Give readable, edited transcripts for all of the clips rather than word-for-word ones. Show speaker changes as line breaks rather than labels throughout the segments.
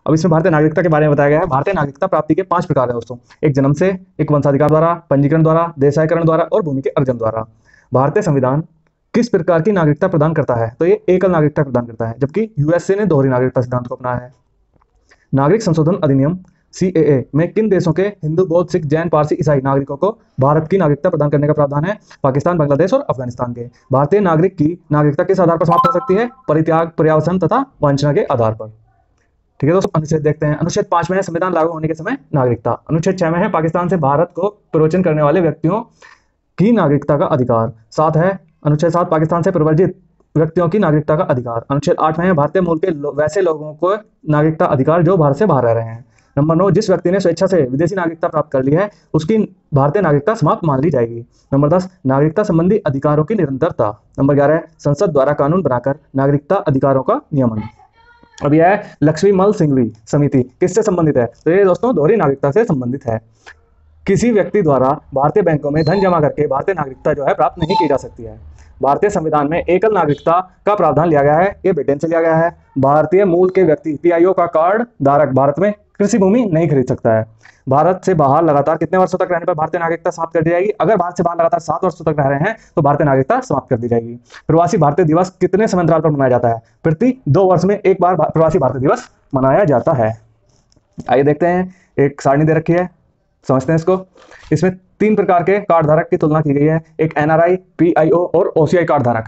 अब इसमें भारतीय नागरिकता के बारे में बताया गया है। भारतीय नागरिकता प्राप्ति के 5 प्रकार है दोस्तों। एक जन्म से, एक वंशाधिकार द्वारा, पंजीकरण द्वारा, देशाईकरण द्वारा और भूमि के अर्जन द्वारा। भारतीय संविधान किस प्रकार की नागरिकता प्रदान करता है? तो ये एकल नागरिकता प्रदान करता है, जबकि यूएसए ने दोहरी नागरिकता सिद्धांत को अपनाया है। नागरिक संशोधन अधिनियम सीएए में किन देशों के हिंदू, बौद्ध, सिख, जैन, पारसी, ईसाई नागरिकों को भारत की नागरिकता प्रदान करने का प्रावधान है? पाकिस्तान, बांग्लादेश और अफगानिस्तान के। भारतीय नागरिक की नागरिकता किस आधार पर समाप्त हो सकती है? परित्याग, पर्यावसन तथा वंचना के आधार पर। ठीक है दोस्तों, अनुच्छेद देखते हैं। अनुच्छेद 5 में है संविधान लागू होने के समय नागरिकता। अनुच्छेद 6 में है पाकिस्तान से भारत को प्रवचन करने वाले व्यक्तियों की नागरिकता का अधिकार। 7 है अनुच्छेद 7 पाकिस्तान से प्रवर्जित व्यक्तियों की नागरिकता का अधिकार। अनुच्छेद 8 में है भारतीय मूल के वैसे लोगों को नागरिकता अधिकार जो भारत से बाहर रह रहे हैं। नंबर 9, जिस व्यक्ति ने स्वेच्छा से विदेशी नागरिकता प्राप्त कर ली है उसकी भारतीय नागरिकता समाप्त मान ली जाएगी। नंबर 10, नागरिकता संबंधी अधिकारों की निरंतरता। नंबर 11, संसद द्वारा कानून बनाकर नागरिकता अधिकारों का नियमन। अब यह है लक्ष्मीमल सिंघवी समिति किससे संबंधित है? तो ये दोस्तों दोहरी नागरिकता से संबंधित है। किसी व्यक्ति द्वारा भारतीय बैंकों में धन जमा करके भारतीय नागरिकता जो है प्राप्त नहीं की जा सकती है। भारतीय संविधान में एकल नागरिकता का प्रावधान लिया गया है, ये ब्रिटेन से लिया गया है। भारतीय मूल के व्यक्ति पीआईओ का कार्ड धारक भारत में कृषि भूमि नहीं खरीद सकता है। भारत से बाहर लगातार कितने वर्षों तक रहने पर भारतीय नागरिकता समाप्त कर दी जाएगी? अगर भारत से बाहर लगातार 7 वर्षों तक रह रहे हैं तो भारतीय नागरिकता समाप्त कर दी जाएगी। प्रवासी भारतीय दिवस कितने समय अंतराल पर मनाया जाता है? प्रति 2 वर्ष में एक बार प्रवासी भारतीय दिवस मनाया जाता है। आइए देखते हैं, एक सारणी दे रखी है, समझते हैं इसको। इसमें 3 प्रकार के कार्ड धारक की तुलना की गई है, एक एनआरआई, पीआईओ और ओसीआई कार्ड धारक।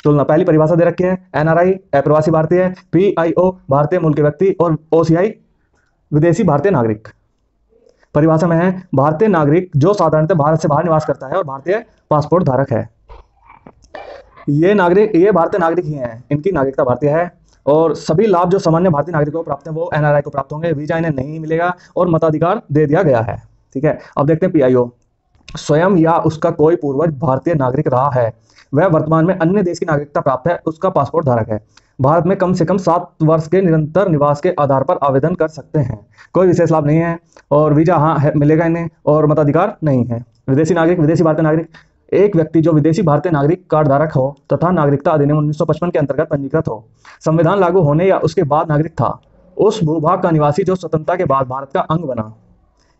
तुलना, पहली परिभाषा दे रखी है, एनआरआई अप्रवासी भारतीय, पीआईओ भारतीय मूल के व्यक्ति और ओसीआई विदेशी भारतीय नागरिक। परिभाषा में है भारतीय नागरिक जो साधारणतः भारत से बाहर निवास करता है और भारतीय पासपोर्ट धारक है। ये भारतीय नागरिक ही हैं, इनकी नागरिकता भारतीय है और सभी लाभ जो सामान्य भारतीय नागरिकों को प्राप्त हैं वो एनआरआई को प्राप्त होंगे। वीजा इन्हें नहीं मिलेगा और मताधिकार दे दिया गया है। ठीक है, अब देखते हैं पीआईओ। स्वयं या उसका कोई पूर्वज भारतीय नागरिक रहा है, वह वर्तमान में अन्य देश की नागरिकता प्राप्त है, उसका पासपोर्ट धारक है। भारत में कम से कम 7 वर्ष के निरंतर निवास के आधार पर आवेदन कर सकते हैं। कोई विशेष लाभ नहीं है और वीजा हाँ मिलेगा इन्हें और मताधिकार नहीं है। विदेशी नागरिक, विदेशी भारतीय नागरिक, एक व्यक्ति जो विदेशी भारतीय नागरिक कार्ड धारक हो तथा नागरिकता अधिनियम 1955 के अंतर्गत पंजीकृत हो, संविधान लागू होने या उसके बाद नागरिक था, उस भूभाग का निवासी जो स्वतंत्रता के बाद भारत का अंग बना।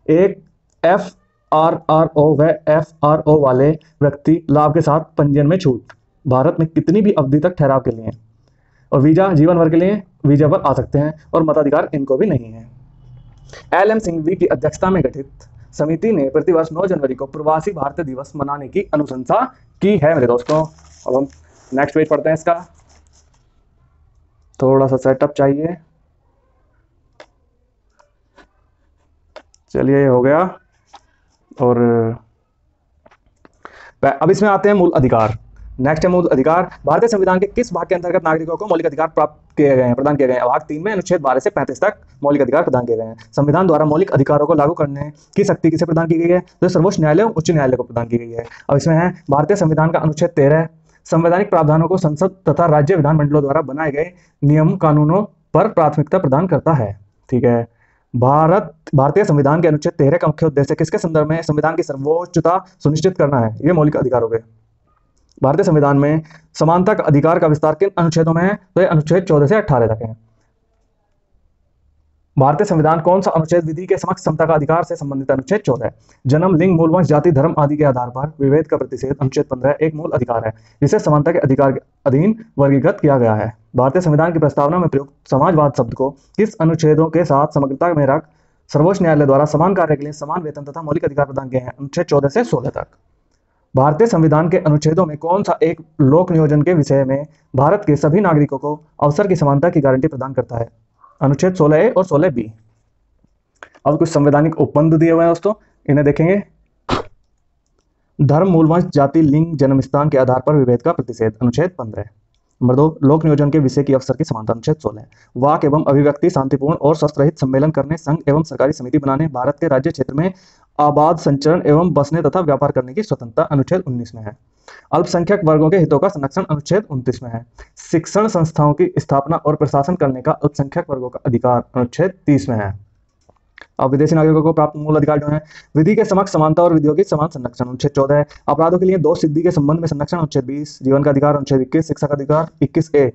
एक एफआरआरओ व एफआरओ वाले व्यक्ति लाभ के साथ पंजीयन में छूट, भारत में कितनी भी अवधि तक ठहराव के लिए और वीजा जीवन भर के लिए वीजा पर आ सकते हैं और मताधिकार इनको भी नहीं है। एलएम सिंघवी की अध्यक्षता में गठित समिति ने प्रतिवर्ष 9 जनवरी को प्रवासी भारतीय दिवस मनाने की अनुशंसा की है मेरे दोस्तों। अब हम नेक्स्ट पेज पढ़ते हैं, इसका थोड़ा सा सेटअप चाहिए। चलिए ये हो गया और अब इसमें आते हैं मूल अधिकार। नेक्स्ट है मूल अधिकार। भारतीय संविधान के किस भाग के अंतर्गत नागरिकों को मौलिक अधिकार प्राप्त किए गए हैं, प्रदान किए गए हैं? भाग 3 में अनुच्छेद 12 से 35 तक मौलिक अधिकार प्रदान किए गए हैं। संविधान द्वारा मौलिक अधिकारों को लागू करने की शक्ति किसे प्रदान की गई है? तो सर्वोच्च न्यायालय और उच्च न्यायालय को प्रदान की गई है। अब इसमें है भारतीय संविधान का अनुच्छेद 13 संवैधानिक प्रावधानों को संसद तथा राज्य विधानमंडलों द्वारा बनाए गए नियम कानूनों पर प्राथमिकता प्रदान करता है। ठीक है, भारतीय संविधान के अनुच्छेद 13 का मुख्य उद्देश्य किसके संदर्भ में संविधान की सर्वोच्चता सुनिश्चित करना है? ये मौलिक अधिकारों के। भारतीय संविधान में समानता का अधिकार का विस्तार किन अनुच्छेदों में है? तो ये अनुच्छेद 14 से 18 तक है। भारतीय संविधान कौन सा अनुच्छेद विधि के समक्ष समता का अधिकार से संबंधित? अनुच्छेद 14। जन्म, लिंग, मूल वंश, जाति, धर्म आदि के आधार पर विभेद का प्रतिषेध। अनुच्छेद 15 एक मूल अधिकार है जिसे समानता के अधिकार के अधीन वर्गीकृत किया गया है। भारतीय संविधान की प्रस्तावना में प्रयुक्त समाजवाद शब्द को किस अनुच्छेदों के साथ समग्रता में रख सर्वोच्च न्यायालय द्वारा समान कार्य के लिए समान वेतन तथा मौलिक अधिकार प्रदान किए हैं? अनुच्छेद 14 से 16 तक। भारतीय संविधान के अनुच्छेदों में कौन सा एक लोक नियोजन के विषय में भारत के सभी नागरिकों को अवसर की समानता की गारंटी प्रदान करता है? अनुच्छेद 16A और 16B। अब कुछ संवैधानिक उपबंध दिए हुए हैं दोस्तों, इन्हें देखेंगे। धर्म, मूल वंश, जाति, लिंग, जन्म स्थान के आधार पर विभेद का प्रतिषेध। अनुच्छेद 15। नंबर 2, लोक नियोजन के विषय की अवसर की समानता। अनुच्छेद 16। वाक एवं अभिव्यक्ति शांतिपूर्ण और शस्त्र रहित सम्मेलन करने, संघ एवं सरकारी समिति बनाने, भारत के राज्य क्षेत्र में आबाद संचरण एवं बसने तथा व्यापार करने की स्वतंत्रता। अनुच्छेद 19 में है। अल्पसंख्यक वर्गों के हितों का संरक्षण। अनुच्छेद 29 में है। शिक्षण संस्थाओं की स्थापना और प्रशासन करने का अल्पसंख्यक वर्गों का अधिकार। अनुच्छेद 30 में है। अब विदेशी नागरिकों को प्राप्त मूल अधिकार जो है, विधि के समक्ष समानता और विधियों की समान संरक्षण। अनुच्छेद 14 है। अपराधों के लिए दोष सिद्धि के संबंध में संरक्षण। अनुच्छेद 20। जीवन का अधिकार। अनुच्छेद 21। शिक्षा का अधिकार। 21A।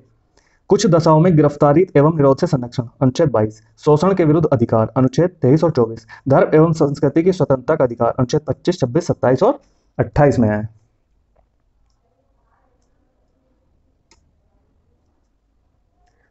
कुछ दशाओं में गिरफ्तारी एवं निरोध से संरक्षण, अनुच्छेद 22। शोषण के विरुद्ध अधिकार, अनुच्छेद 23 और 24। धर्म एवं संस्कृति की स्वतंत्रता का अधिकार, अनुच्छेद 25, 26, 27 और 28 में है।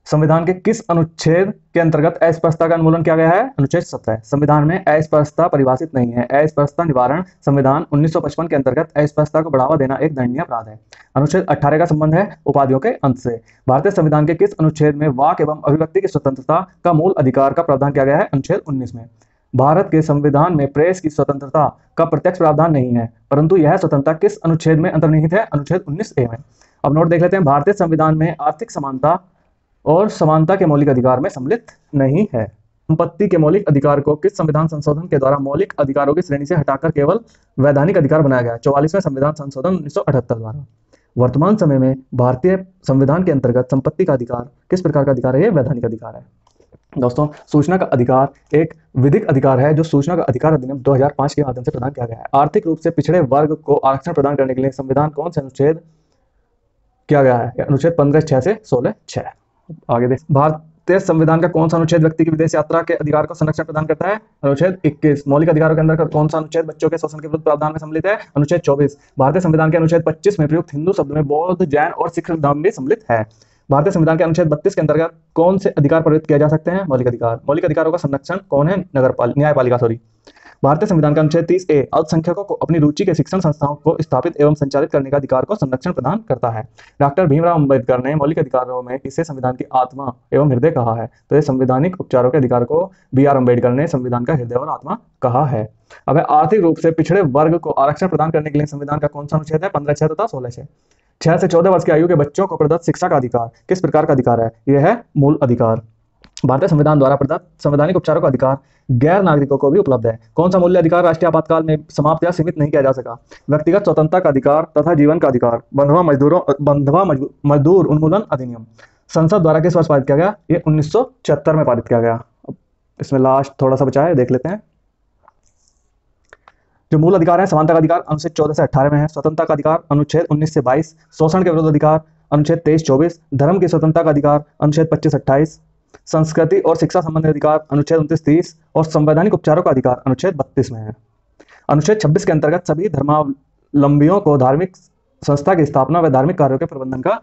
संविधान के किस अनुच्छेद के अंतर्गत अस्पृश्यता का उन्मूलन किया गया है? अनुच्छेद 17। संविधान में अस्पृश्यता परिभाषित नहीं है। अस्पृश्यता निवारण संविधान 1955 के अंतर्गत अस्पृश्यता को बढ़ावा देना एक दंडनीय अपराध है। अनुच्छेद 18 का संबंध है उपाधियों के अंत से। भारतीय संविधान के किस अनुच्छेद में वाक एवं अभिव्यक्ति की स्वतंत्रता का मूल अधिकार का प्रावधान किया गया है? अनुच्छेद 19 में। भारत के संविधान में प्रेस की स्वतंत्रता का प्रत्यक्ष प्रावधान नहीं है, परंतु यह स्वतंत्रता किस अनुच्छेद में अंतर्निहित है? अनुच्छेद 19A में। अब नोट देख लेते हैं। भारतीय संविधान में आर्थिक समानता और समानता के मौलिक अधिकार में सम्मिलित नहीं है। संपत्ति के मौलिक अधिकार को किस संविधान संशोधन के द्वारा मौलिक अधिकारों की श्रेणी से हटाकर केवल वैधानिक अधिकार बनाया गया? 44वें संविधान संशोधन 1978 द्वारा। वर्तमान समय में भारतीय संविधान के अंतर्गत संपत्ति का अधिकार किस प्रकार का अधिकार है? यह वैधानिक अधिकार है। दोस्तों, सूचना का अधिकार एक विधिक अधिकार है जो सूचना का अधिकार अधिनियम 2005 के माध्यम से प्रदान किया गया है। आर्थिक रूप से पिछड़े वर्ग को आरक्षण प्रदान करने के लिए संविधान कौन से अनुच्छेद किया गया है? अनुच्छेद 15(6) से 16(6). आगे देख, भारतीय संविधान का कौन सा अनुच्छेद व्यक्ति की विदेश यात्रा के अधिकार को संरक्षण प्रदान करता है? अनुच्छेद 21। मौलिक अधिकारों के अंदर कौन सा अनुच्छेद बच्चों के शोषण के विरुद्ध प्रावधान में सम्मिलित है? अनुच्छेद 24। भारतीय संविधान के अनुच्छेद 25 में प्रयुक्त हिंदू शब्द में बौद्ध, जैन और सिख धर्म भी सम्मिलित है। भारतीय संविधान के अनुच्छेद 32 के अंतर्गत कौन से अधिकार प्रयुक्त किए जा सकते हैं? मौलिक अधिकार। मौलिक अधिकारों का संरक्षण कौन है? न्यायपालिका। भारतीय संविधान का अनुच्छेद 30A अल्पसंख्यकों को अपनी रुचि के शिक्षण संस्थाओं को स्थापित एवं संचालित करने का अधिकार को संरक्षण प्रदान करता है। डॉक्टर भीमराव अंबेडकर ने मौलिक अधिकारों में इसे संविधान की आत्मा एवं हृदय कहा है, तो ये संवैधानिक उपचारों के अधिकार को B.R. अम्बेडकर ने संविधान का हृदय और आत्मा कहा है। अब आर्थिक रूप से पिछड़े वर्ग को आरक्षण प्रदान करने के लिए संविधान का कौन सा अनुच्छेद है? 15(6) तथा 16(6). 6 से 14 वर्ष की आयु के बच्चों को प्रदत्त शिक्षा का अधिकार किस प्रकार का अधिकार है? यह है मूल अधिकार। भारतीय संविधान द्वारा प्रदत्त संवैधानिक उपचारों का अधिकार गैर नागरिकों को भी उपलब्ध है। कौन सा मूल्य अधिकार राष्ट्रीय आपातकाल में समाप्त या सीमित नहीं किया जा सका? व्यक्तिगत स्वतंत्रता का अधिकार तथा जीवन का अधिकार। बंधुआ मजदूर उन्मूलन अधिनियम संसद द्वारा किस वर्ष पारित किया गया? ये 1976 में पारित किया गया। इसमें लास्ट थोड़ा सा बचा है, देख लेते हैं। जो मूल अधिकार है, समानता का अधिकार अनुच्छेद 14 से 18 में है। स्वतंत्रता का अधिकार अनुच्छेद 19 से 22। शोषण के विरुद्ध अधिकार अनुच्छेद 23-24। धर्म की स्वतंत्रता का अधिकार अनुच्छेद 25-28। संस्कृति और शिक्षा संबंधी अधिकार अनुच्छेद 29-30 और संवैधानिक उपचारों का अधिकार अनुच्छेद 32 में है। अनुच्छेद 26 के अंतर्गत सभी धर्मावलंबियों को धार्मिक संस्था की स्थापना व धार्मिक कार्यों के प्रबंधन का